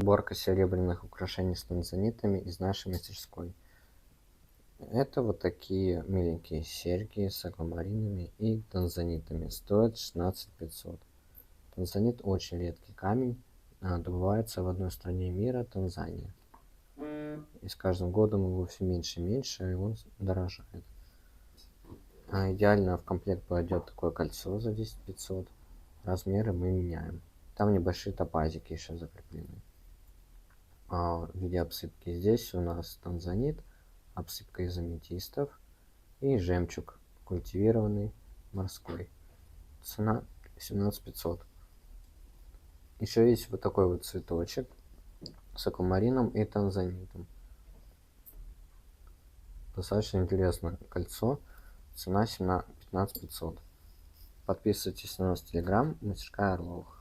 Сборка серебряных украшений с танзанитами из нашей мастерской. Это вот такие миленькие серьги с аквамаринами и танзанитами. Стоят 16 500. Танзанит очень редкий камень. Добывается в одной стране мира, Танзания. И с каждым годом его все меньше и меньше, и он дорожает. Идеально в комплект пойдет такое кольцо за 10 500. Размеры мы меняем. Там небольшие топазики еще закреплены. В виде обсыпки здесь у нас танзанит, обсыпка из аметистов и жемчуг культивированный морской. Цена 17 500. Еще есть вот такой вот цветочек с аквамарином и танзанитом. Достаточно интересное кольцо. Цена 15 500. Подписывайтесь на нас в Telegram, мастерская Орловых.